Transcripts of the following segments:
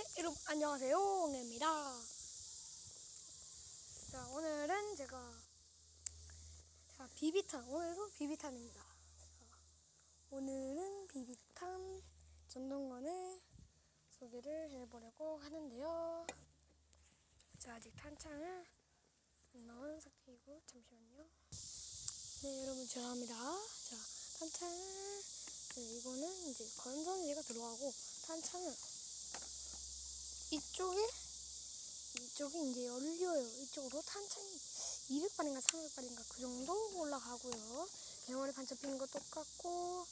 네, 여러분 안녕하세요. 옹입니다. 자, 오늘은 제가 비비탄, 오늘도 비비탄입니다. 오늘은 비비탄 전동건을 소개를 해보려고 하는데요. 자, 아직 탄창을 안 넣은 상태이고, 잠시만요. 네, 여러분 죄송합니다. 자, 탄창을, 네, 이거는 이제 건전지가 들어가고, 탄창은 이쪽이 이제 열려요. 이쪽으로 탄창이 200발인가 300발인가 그 정도 올라가고요. 개머리 반짝 피는 거 똑같고,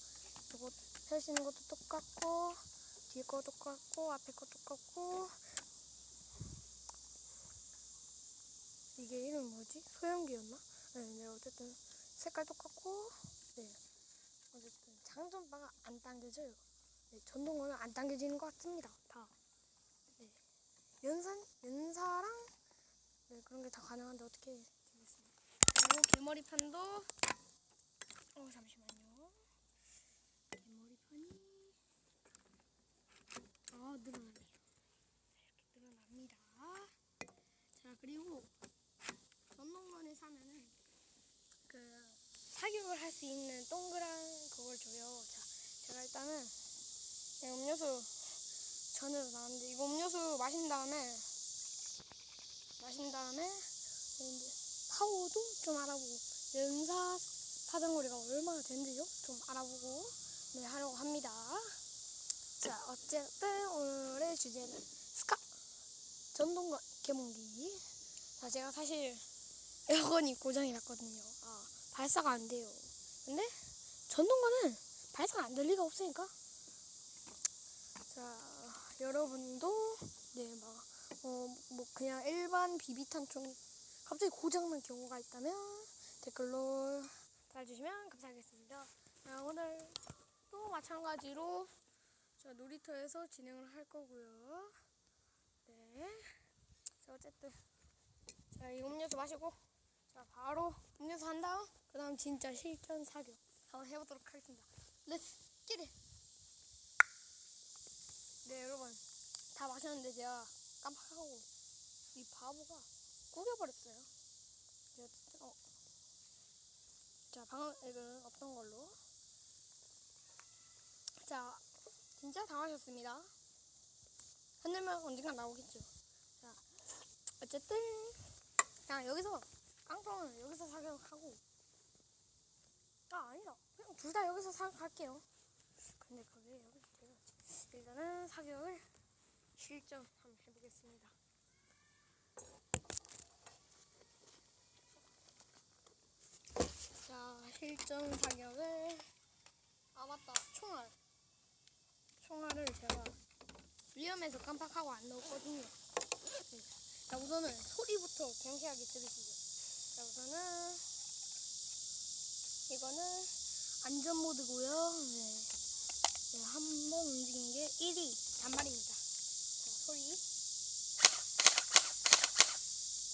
이거 펼치는 것도 똑같고, 뒤에 거 똑같고, 앞에 거 똑같고. 이게 이름 뭐지? 소형기였나? 네, 어쨌든 색깔 똑같고, 네, 어쨌든 장전바가 안 당겨져요. 네, 전동건은 안 당겨지는 것 같습니다. 다. 네. 연사랑 네, 그런 게 다 가능한데 어떻게 되겠습니까? 그리고 개머리판도 잠시만요. 개머리판이 늘어나네요. 이렇게 늘어납니다. 자, 그리고 전동건을 사면은 그 사격을 할 수 있는 동그란 그걸 줘요. 자, 제가 일단은 음료수 전에도 나왔는데 이거 음료수 마신 다음에 이제 파워도 좀 알아보고 연사 사정거리가 얼마나 되는지요 좀 알아보고 네, 하려고 합니다. 자, 어쨌든 오늘의 주제는 스카 전동건 개몽기. 자, 제가 사실 에어건이 고장이 났거든요. 발사가 안 돼요. 근데 전동건은 발사가 안 될 리가 없으니까. 자, 여러분도 네, 그냥 일반 비비탄총 갑자기 고장난 경우가 있다면 댓글로 달아주시면 감사하겠습니다. 오늘 또 마찬가지로 저 놀이터에서 진행을 할 거고요. 네. 자, 어쨌든 자, 이 음료수 마시고 자, 바로 음료수 한 다음 그 다음 진짜 실전 사격 한번 해보도록 하겠습니다. 렛츠 기릿! 네, 여러분 다 마셨는데 제가 깜빡하고 이 바보가 구겨버렸어요. 자, 방금 이거는 없던 걸로. 자, 진짜 당하셨습니다. 흔들면 언젠가 나오겠죠. 자, 어쨌든 그냥 여기서 깡통은 여기서 사격하고 아니다. 그냥 둘 다 여기서 사격할게요. 근데 그게 여기서 되겠지. 일단은 사격을 실전 한번 해보겠습니다. 자, 실전 사격을 맞다. 총알을 제가 위험해서 깜빡하고 안 넣었거든요. 네. 자, 우선은 소리부터 경쾌하게 들으시죠. 자, 우선은 이거는 안전 모드고요. 네. 네, 한 번 움직인 게 1위 단말입니다. 자, 소리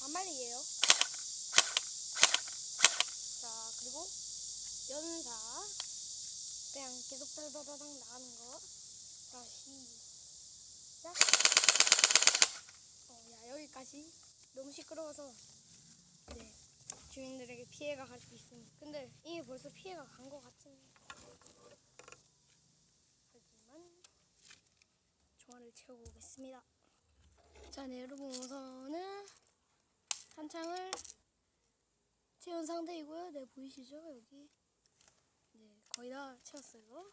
단말이에요. 자, 그리고 연사 그냥 계속 달달달당 나가는 거. 자, 시작. 야, 여기까지 너무 시끄러워서 네, 주민들에게 피해가 갈 수 있습니다. 근데 이미 벌써 피해가 간 것 같습니다. 하지만 총알을 채우고 오겠습니다. 자, 네, 여러분 우선은 탄창을 채운 상태이고요. 네, 보이시죠? 여기 네, 거의 다 채웠어요.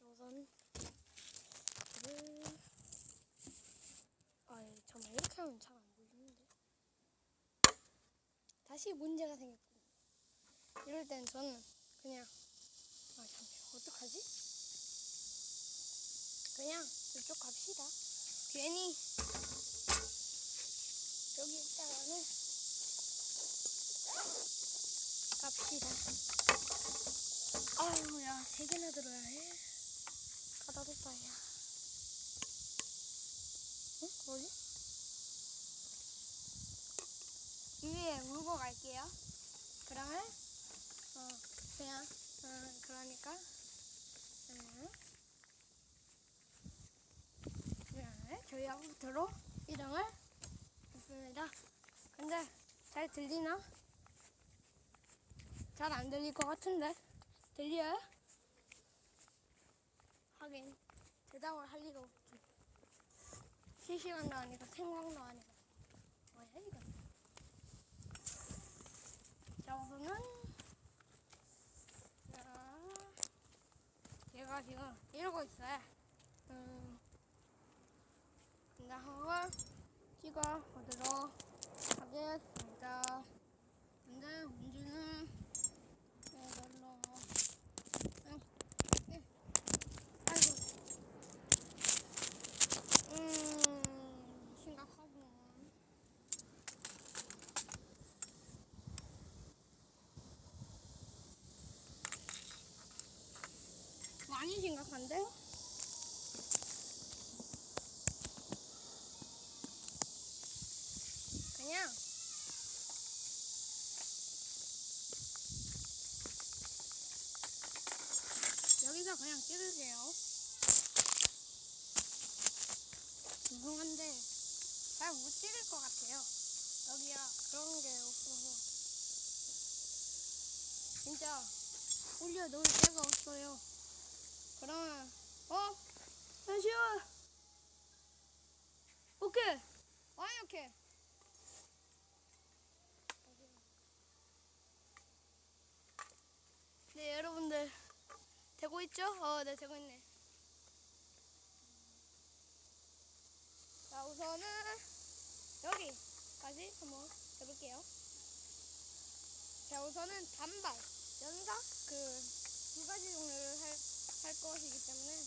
우선 정말 이렇게 하면 잘 안 보이는데 다시 문제가 생겼군요. 이럴 땐 저는 그냥 잠시만 어떡하지? 그냥 이쪽 갑시다. 괜히 여기 있다가는 갑시다. 아유, 야, 3개나 들어야 해. 가다 뒀다, 야. 응? 뭐지? 이 위에 물고 갈게요. 그러면, 그러니까, 여기부터로 이동을 했습니다. 근데 잘 들리나? 잘 안 들릴 것 같은데 들려요? 하긴 대답을 할 리가 없지. 실시간도 아니고 생방도 아니고 뭐야 이거. 자 우선은 얘가 지금 이러고 있어요. 근데 한번 찍어보도록 하겠습니다. 근데 문제는 이걸로 아이고 심각하구만. 많이 심각한데? 그냥 여기서 그냥 찍을게요. 죄송한데 잘 못 찍을 것 같아요. 여기야 그런 게 없어서 진짜 올려놓을 데가 없어요. 그러면 잠시만. 오케이. 아니 오케이. 네 여러분들 되고 있죠? 네 되고 있네. 자 우선은 여기까지 한번 해볼게요. 자 우선은 단발, 연사 그 두 가지 종류를 할 것이기 때문에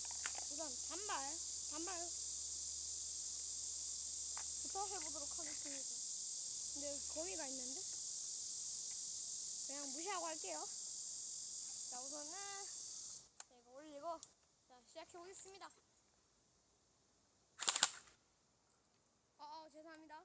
우선 단발부터 해보도록 하겠습니다. 근데 거미가 있는데 그냥 무시하고 할게요. 자 우선은 이거 올리고 자 시작해 보겠습니다. 죄송합니다.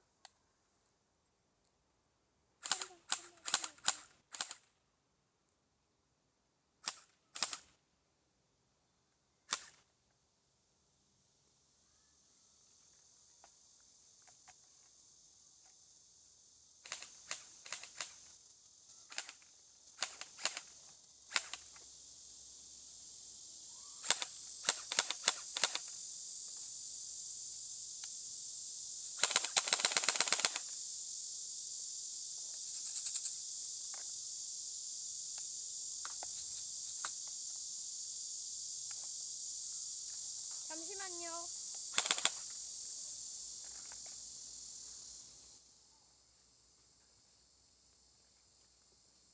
잠시만요.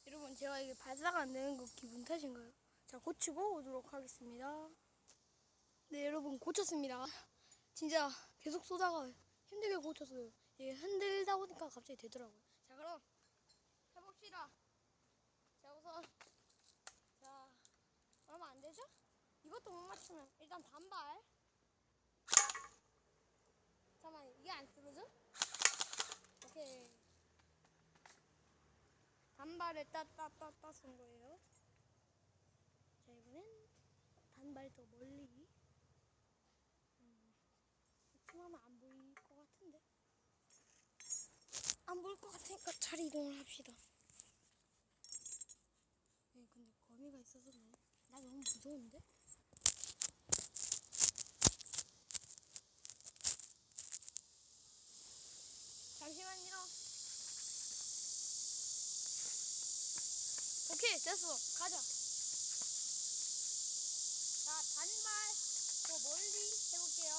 여러분 제가 이게 발사가 안 되는 거 기분 탓인가요? 자 고치고 오도록 하겠습니다. 네 여러분 고쳤습니다. 진짜 계속 쏘다가 힘들게 고쳤어요. 이게 흔들다 보니까 갑자기 되더라고요. 자 그럼 해봅시다. 자 우선 자 얼마 안 되죠? 이것도 못 맞추면 일단 단발. 잠깐만 이게 안 쓰러져? 오케이. 단발을 따따따따 쏜 거예요. 자 이번엔 단발 더 멀리. 이쯤하면 안 보일 것 같은데. 안 보일 것 같으니까 잘 이동을 합시다. 네, 근데 거미가 있어서 나 너무 무서운데? 잠시만요. 오케이 됐어. 가자. 자 단발 더 멀리 해볼게요.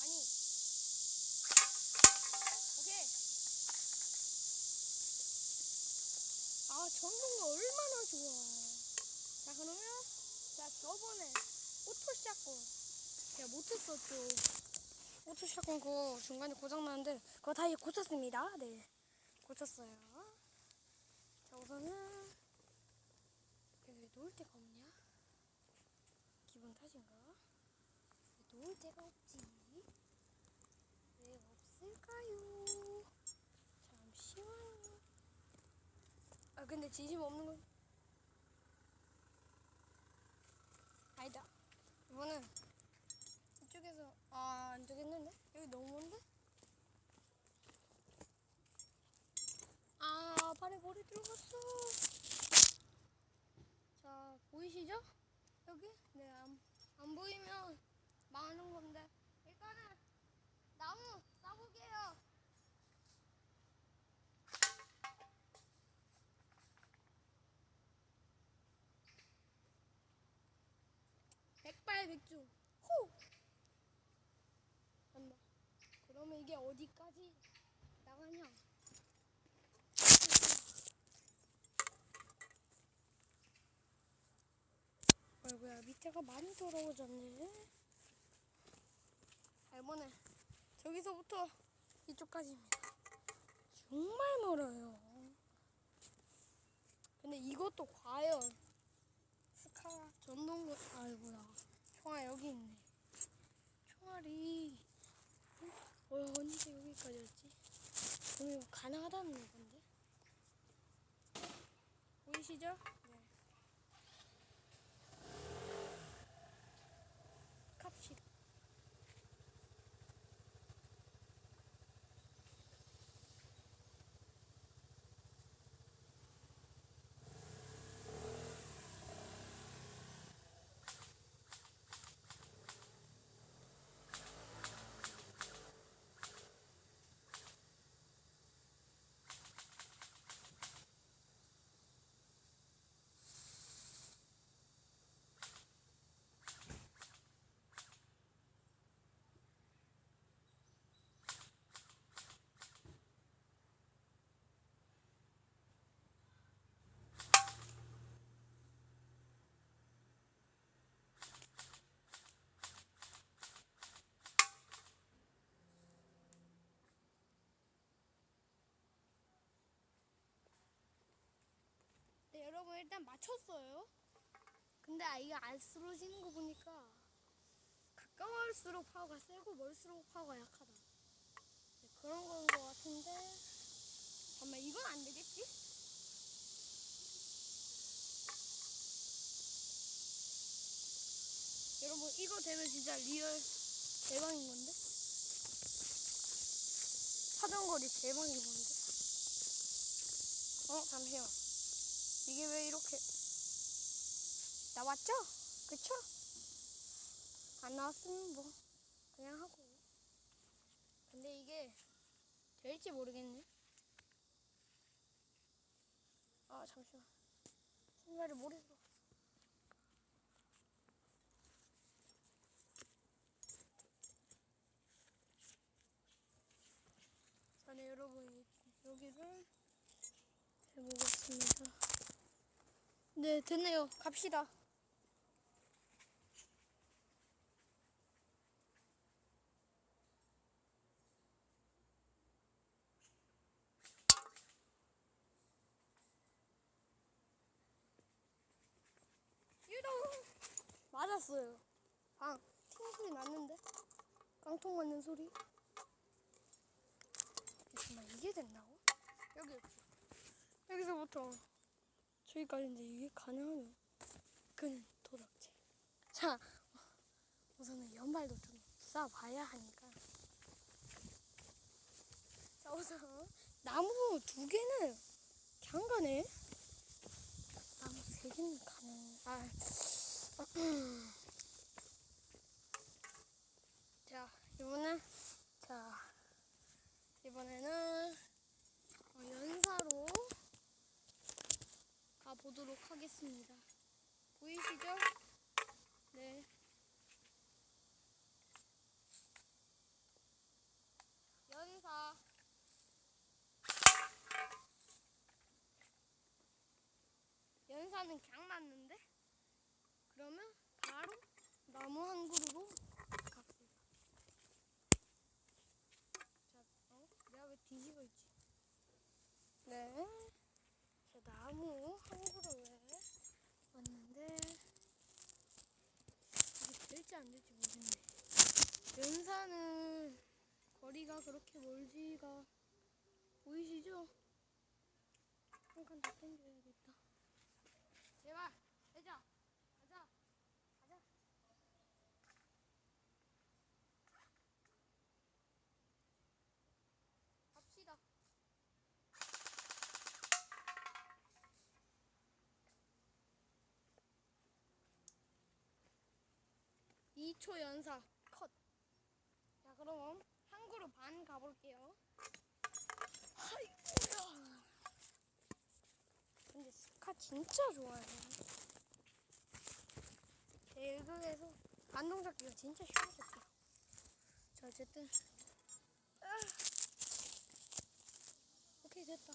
아니 오케이. 전동가 얼마나 좋아. 자 그러면 자 저번에 오토샷건 제가 못했었죠. 오토샷건 그거 중간에 고장났는데 그거 다시 고쳤습니다. 네 고쳤어요. 자 우선은 왜 놓을 데가 없냐? 기분 탓인가? 왜 놓을 데가 없지? 왜 없을까요? 잠시만요. 근데 진심 없는 건 아니다. 이거는 안 되겠는데? 여기 너무 먼데? 아, 발에 머리 들어갔어. 자, 보이시죠? 여기? 네, 안 보이면 망하는 건데. 일단은 나무 싸볼게요. 백발백중. 호! 잠깐만. 그러면 이게 어디까지 나가냐? 아이고야, 밑에가 많이 더러워졌네. 잘보네. 저기서부터 이쪽까지입니다. 정말 멀어요. 근데 이것도 과연 스카라 전동군, 아이고야, 총알 여기 있네. 총알이 언제 여기까지였지? 그럼 이거 가능하다는 건데? 보이시죠? 네. 갑시다. 네, 여러분 일단 맞췄어요. 근데 아이가 안 쓰러지는 거 보니까 가까울수록 파워가 세고 멀수록 파워가 약하다. 네, 그런 건 거 같은데. 잠깐만, 이건 안 되겠지? 여러분 이거 되면 진짜 리얼 대박인 건데? 사정거리 대박인 건데? 잠시만. 이게 왜 이렇게 나왔죠? 그쵸? 안 나왔으면 뭐 그냥 하고. 근데 이게 될지 모르겠네. 아, 잠시만. 신발이 머리 들어갔어. 자, 네, 여러분 여기를 해보겠습니다. 네, 됐네요. 갑시다. 유동! 맞았어요. 팅 소리 났는데? 깡통 맞는 소리? 정말 이게 된다고? 여기서부터 저기까지인데 이게 가능하면 그는 도덕질. 자, 우선은 연발도 좀 쏴봐야 하니까. 자, 우선 나무 2개는 그냥 가네. 나무 3개는 가능. 이번에는 연사로 가보도록 하겠습니다. 보이시죠? 네. 연사. 연사는 그냥 맞는데? 그러면 바로 나무 한 그루로 갑시다. 자, 내가 왜 뒤집어 있지? 네. 자, 나무 한 그루에 왔는데 이게 될지 안 될지 모르겠네. 연사는 거리가 그렇게 멀지가 보이시죠? 잠깐 더 당겨야겠다. 제발 되자. 가자. 2초 연사 컷. 자, 그럼 한 그룹 반 가볼게요. 하이야. 근데 스카 진짜 좋아요. 대극에서 반동 잡기가 진짜 쉬워졌다. 자, 어쨌든 오케이, 됐다.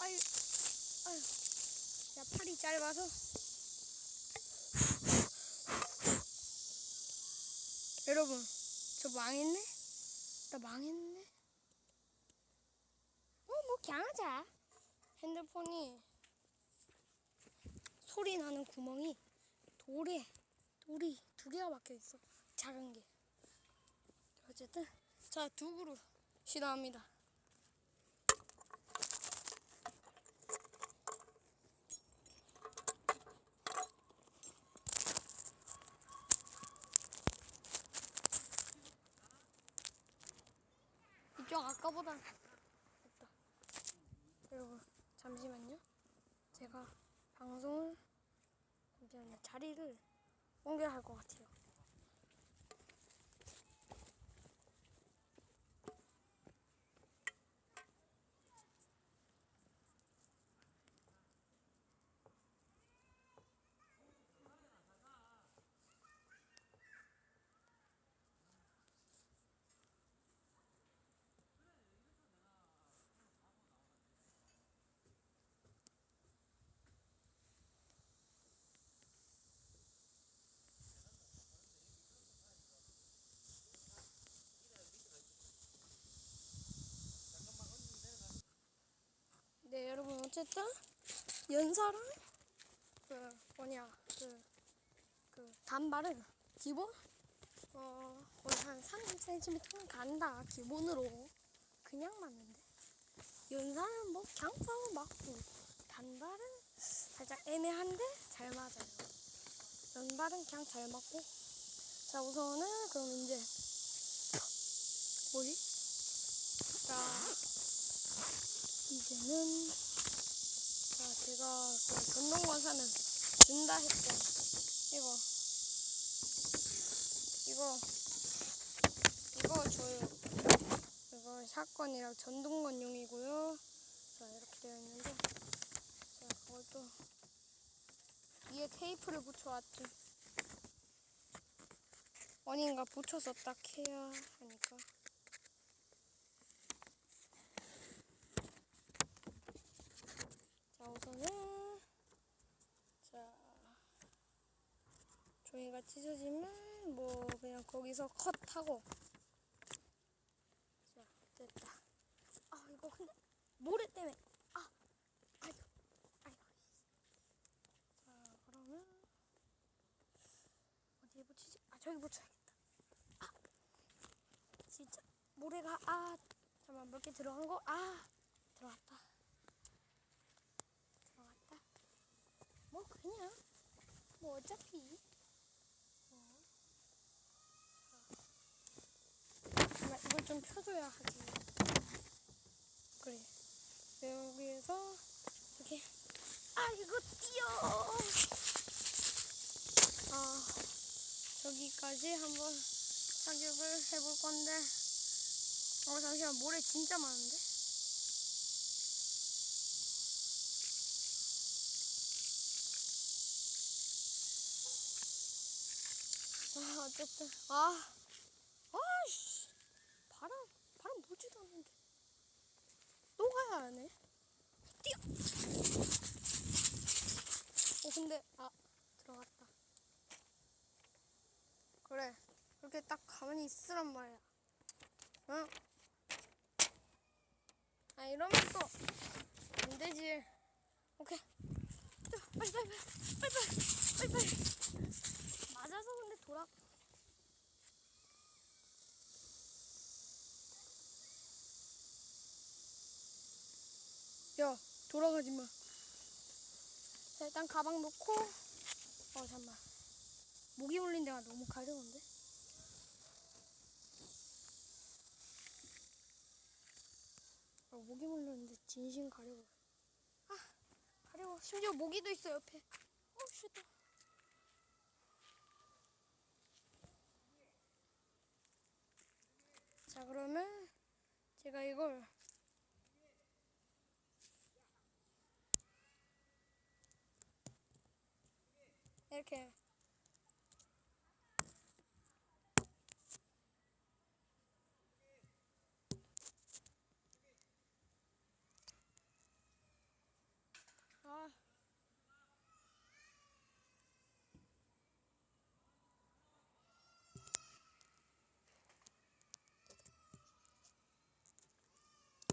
아유, 아유. 야, 팔이 짧아서. 여러분, 저 망했네? 나 망했네? 뭐, 그냥 하자. 핸드폰이 소리 나는 구멍이 돌이 2개가 박혀 있어. 작은 게. 어쨌든, 자, 2그룹 시도합니다. 이쪽 아까보다 됐다. 여러분, 잠시만요. 제가 방송을 잠시만요. 자리를 옮겨야 할 것 같아요. 네, 여러분, 어쨌든 연사랑 그 단발은 기본 거의 한 30cm는 간다. 기본으로 그냥 맞는데 연사는 뭐 그냥 싸워 맞고, 단발은 살짝 애매한데 잘 맞아요. 연발은 그냥 잘 맞고. 자, 우선은 그럼 이제 뭐지? 자, 이제는 제가 그 전동관 사면 준다 했던 이거 줘요. 이거 샷건이랑 전동건용이고요. 자, 이렇게 되어 있는데, 자, 그걸 또 위에 테이프를 붙여왔지. 어딘가 붙여서 딱 해야 하니까. 자, 우선은 종이가 찢어지면 뭐 그냥 거기서 컷하고. 자, 됐다. 아, 이거 근데 모래 때문에 아이고. 자, 그러면 어디에 붙이지? 저기 붙여야겠다. 진짜 모래가 잠깐만, 몇 개 들어간 거. 들어갔다. 뭐 그냥 뭐 어차피 이걸 좀 펴줘야 하지. 그래. 여기에서 이렇게 이거 띄어. 저기까지 한번 사격을 해볼 건데. 잠시만, 모래 진짜 많은데? 어쨌든 씨, 바람 보지도 않는데 또 가야 하네. 뛰어. 근데 들어갔다. 그래, 그렇게 딱 가만히 있으란 말이야. 응? 이러면 또 안 되지. 오케이. 빨리. 맞아서 근데 야, 돌아가지 마. 자, 일단 가방 놓고. 잠만. 모기 물린 데가 너무 가려운데? 모기 물렸는데 진심 가려워. 가려워. 심지어 모기도 있어, 옆에. 싫다. 자, 그러면 제가 이걸 이렇게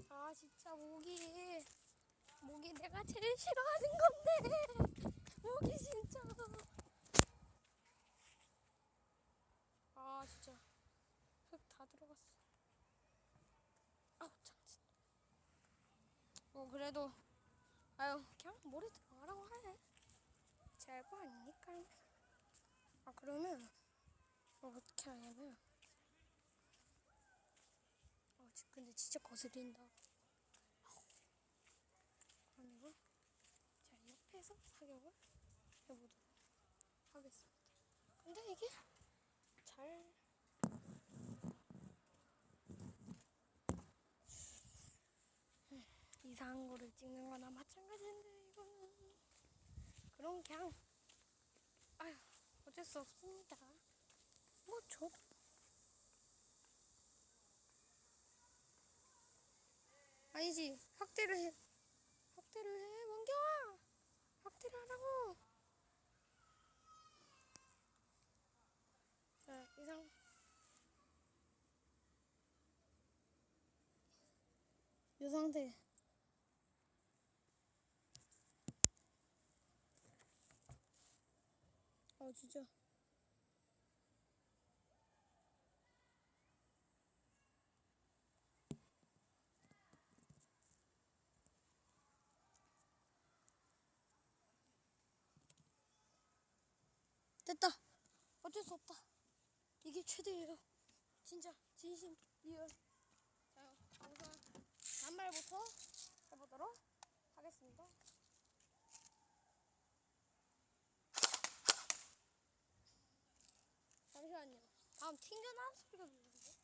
아 진짜 모기 내가 제일 싫어하는 건데 모기 진짜 진짜 흙 다 들어갔어. 장진. 그래도 그냥 모래 들어가라고 해. 제 알 거 아니니까. 그러면 어떻게 하냐면 근데 진짜 거슬린다. 그럼 이거 자 옆에서 사격을 해보도록 하겠습니다. 근데 이게 잘 이상한 거를 찍는 거나 마찬가지인데 이거는 그럼 그냥 어쩔 수 없습니다. 저도 아니지. 확대를 해 원경아. 확대를 하라고. 자, 이 상태. 진짜. 됐다. 어쩔 수 없다. 이게 최대예요. 진짜 진심 리얼. 자, 우선 단말부터 해보도록 하겠습니다. 잠시만요. 다음 튕겨나온 소리가 들리는데?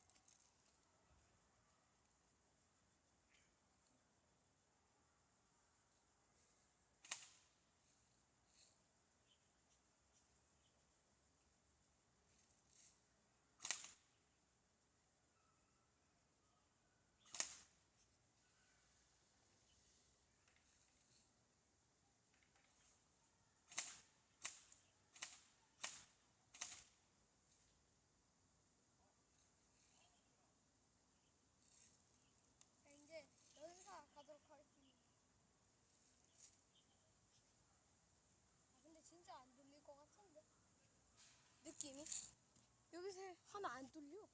자, 이제 연사 가도록 하겠습니다. 근데 진짜 안 들릴 것 같은데? 느낌이? 여기서 하면 안 뚫려.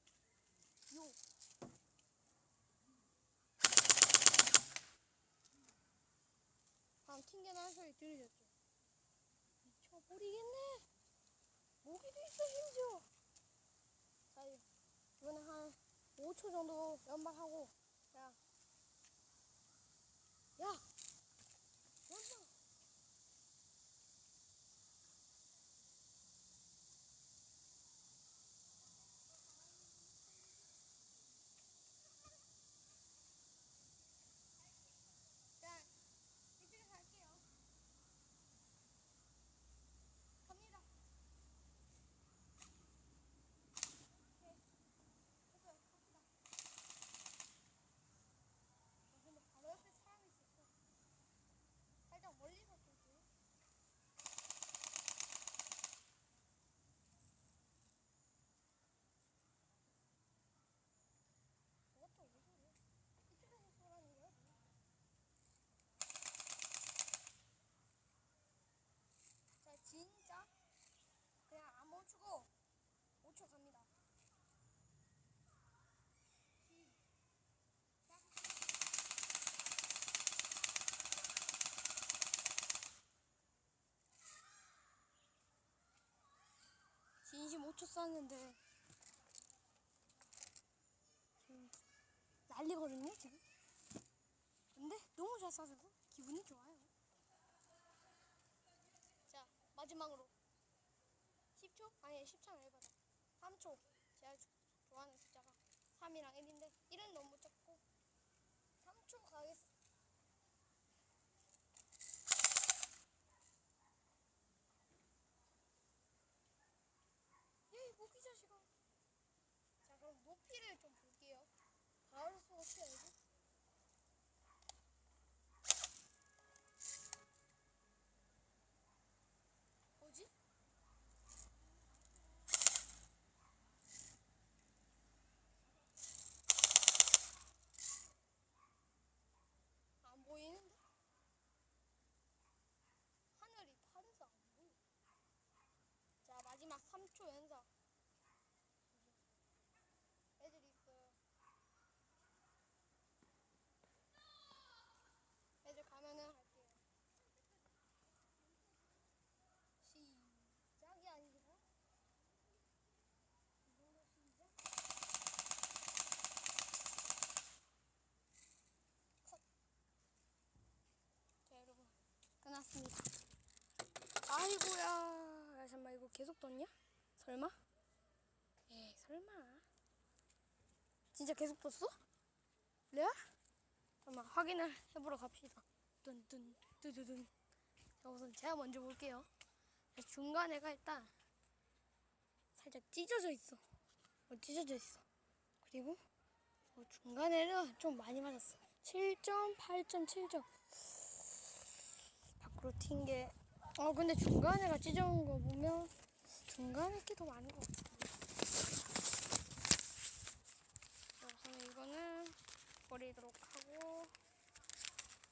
다음 튕겨나온 소리 들으셨죠? 미쳐버리겠네. 모기도 있어 심지어. 자, 이번에 한 5초 정도 연막하고 야 연막. 자, 이쪽에서 할게요. 갑니다. 오케이. 됐어요. 갑시다. 근데 바로 옆에 사람이 있었어. 5초 쐈는데 지금 난리거든요 지금. 근데 너무 잘 쏴서 기분이 좋아요. 자, 마지막으로 10초? 아니 10초는 해봐라. 3초. 제가 좋아하는 숫자가 3이랑 1인데 1은 너무 작고 3초 가겠습니다. 에이 모기 자식아. 자, 그럼 높이를 좀 볼게요. 바로 쏘 어떻게 알지? 뭐지? 안 보이는데? 하늘이 파래서 안 보여. 자, 마지막 3초 연사. 애들이 있어요. 애들 가면은 할게요. 시작이 아니라 이걸로 시작. 컷. 자, 여러분 끝났습니다. 아이고야. 야, 잠깐만 이거 계속 떴냐? 설마? 에이 설마. 진짜 계속 떴어? 레알? 잠깐만 확인을 해보러 갑시다. 뚠뚠 뚜두둔. 자, 우선 제가 먼저 볼게요. 중간에가 일단 살짝 찢어져 있어. 찢어져 있어. 그리고 중간에는 좀 많이 맞았어. 7점, 8.7점. 밖으로 튄 게. 근데 중간에가 찢어온 거 보면 중간에 게 더 많은 것 같아. 우선 이거는 버리도록 하고.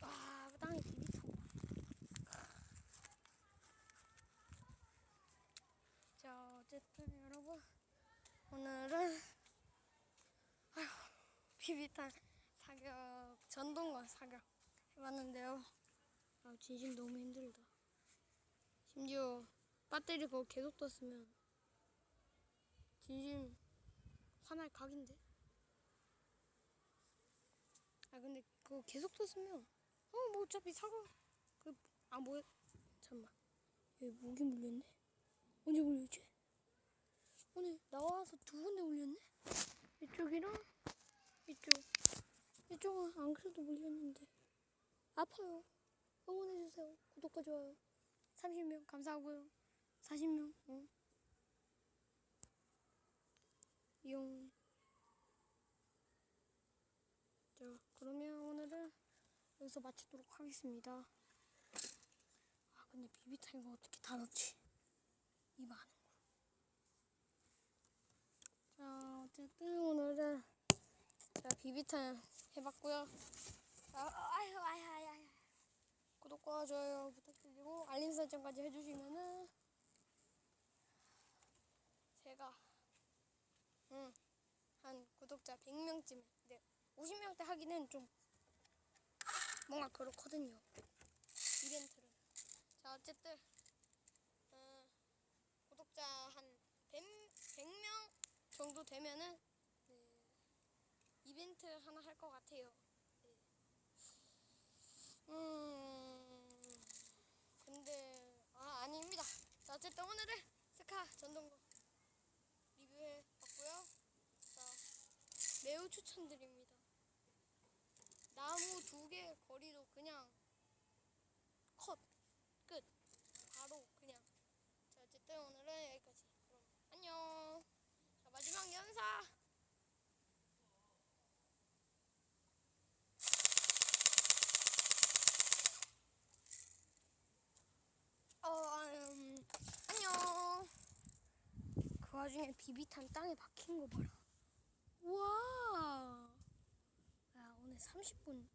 와, 땅이 비비탄다. 자, 어쨌든 여러분 오늘은 비비탄 사격, 전동과 사격 해봤는데요. 진심 너무 힘들다. 심지어 배터리 그거 계속 떴으면 진심 화날 각인데. 근데 그거 계속 떴으면 뭐 어차피 사과 뭐야. 잠깐만, 여기 모기 물렸네. 언제 물렸지? 오늘 나와서 2군데 물렸네. 이쪽이랑 이쪽은 안 그래도 물렸는데 아파요. 응원해주세요. 구독과 좋아요 30명 감사하고요. 40명 이용. 자, 그러면 오늘은 여기서 마치도록 하겠습니다. 근데 비비탄 이거 어떻게 다 넣지? 이 많은 거. 자, 어쨌든 오늘은 비비탄 해봤고요. 구독과 좋아요 부탁드리고 알림 설정까지 해주시면은 제가 한 구독자 100명쯤에 50명대 하기는 좀 뭔가 그렇거든요, 이벤트를. 자, 어쨌든 구독자 한 100명 정도 되면은 이벤트 하나 할 것 같아요. 근데 아닙니다. 자, 어쨌든 오늘은 스카 전동거 리뷰해 봤고요. 자, 매우 추천드립니다. 나무 2개 거리도 그냥 컷 끝 바로 그냥. 자, 어쨌든 오늘은 여기까지. 그럼 안녕. 자, 마지막 연사. 안녕. 그 와중에 비비탄 땅에 박힌 거 봐라. 와. 오늘 30분